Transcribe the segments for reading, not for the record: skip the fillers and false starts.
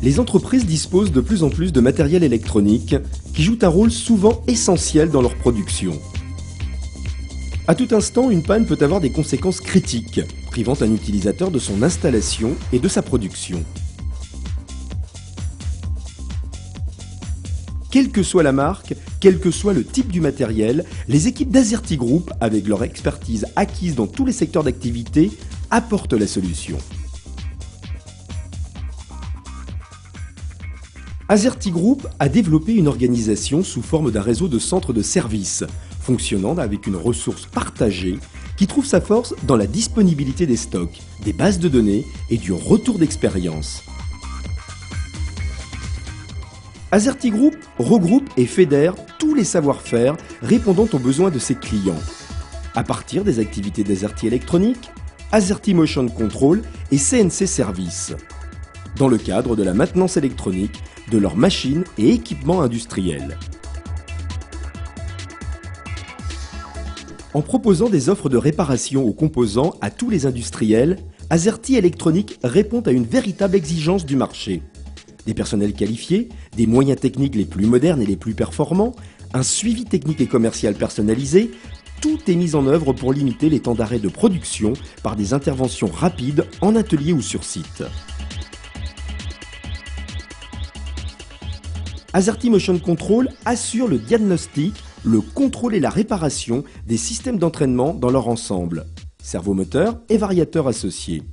Les entreprises disposent de plus en plus de matériel électronique qui joue un rôle souvent essentiel dans leur production. À tout instant, une panne peut avoir des conséquences critiques, privant un utilisateur de son installation et de sa production. Quelle que soit la marque, quel que soit le type du matériel, les équipes d'Azerty Group, avec leur expertise acquise dans tous les secteurs d'activité, apportent la solution. Azerty Group a développé une organisation sous forme d'un réseau de centres de services, fonctionnant avec une ressource partagée qui trouve sa force dans la disponibilité des stocks, des bases de données et du retour d'expérience. Azerty Group regroupe et fédère tous les savoir-faire répondant aux besoins de ses clients, à partir des activités d'Azerty Électronique, Azerty Motion Control et CNC Services, dans le cadre de la maintenance électronique de leurs machines et équipements industriels. En proposant des offres de réparation aux composants à tous les industriels, Azerty Électronique répond à une véritable exigence du marché. Des personnels qualifiés, des moyens techniques les plus modernes et les plus performants, un suivi technique et commercial personnalisé, tout est mis en œuvre pour limiter les temps d'arrêt de production par des interventions rapides en atelier ou sur site. Azerty Motion Control assure le diagnostic, le contrôle et la réparation des systèmes d'entraînement dans leur ensemble, servomoteurs et variateurs associés.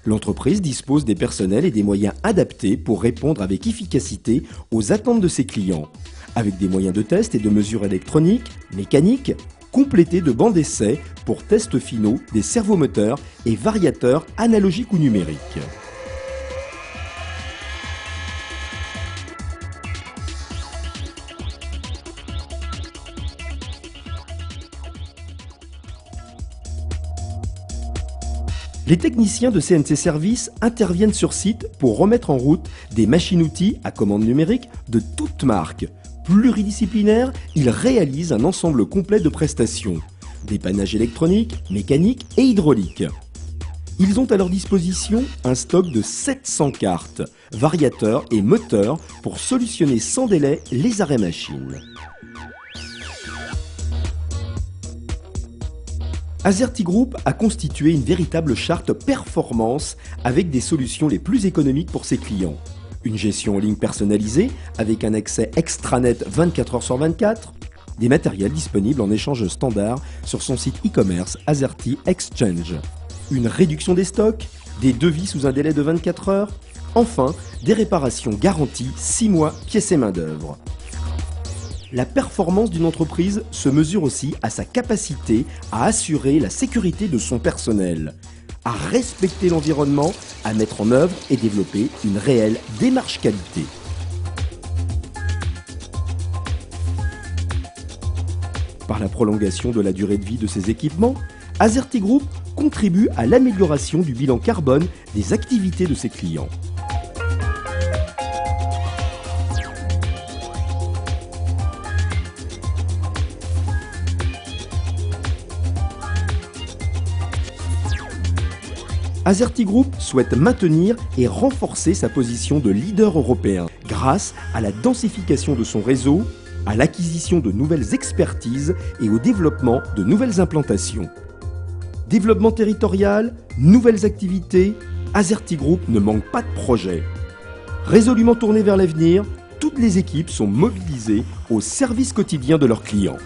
L'entreprise dispose des personnels et des moyens adaptés pour répondre avec efficacité aux attentes de ses clients, avec des moyens de test et de mesure électroniques, mécaniques, complétés de bancs d'essai pour tests finaux des servomoteurs et variateurs analogiques ou numériques. Les techniciens de CNC Services interviennent sur site pour remettre en route des machines-outils à commande numérique de toutes marques. Pluridisciplinaires, ils réalisent un ensemble complet de prestations, dépannage électronique, mécanique et hydraulique. Ils ont à leur disposition un stock de 700 cartes, variateurs et moteurs pour solutionner sans délai les arrêts machines. Azerty Group a constitué une véritable charte performance avec des solutions les plus économiques pour ses clients. Une gestion en ligne personnalisée avec un accès extranet 24 h sur 24, des matériels disponibles en échange standard sur son site e-commerce Azerty Exchange, une réduction des stocks, des devis sous un délai de 24 heures, enfin des réparations garanties 6 mois pièces et main d'œuvre. La performance d'une entreprise se mesure aussi à sa capacité à assurer la sécurité de son personnel, à respecter l'environnement, à mettre en œuvre et développer une réelle démarche qualité. Par la prolongation de la durée de vie de ses équipements, Azerty Group contribue à l'amélioration du bilan carbone des activités de ses clients. Azerty Group souhaite maintenir et renforcer sa position de leader européen grâce à la densification de son réseau, à l'acquisition de nouvelles expertises et au développement de nouvelles implantations. Développement territorial, nouvelles activités, Azerty Group ne manque pas de projets. Résolument tourné vers l'avenir, toutes les équipes sont mobilisées au service quotidien de leurs clients.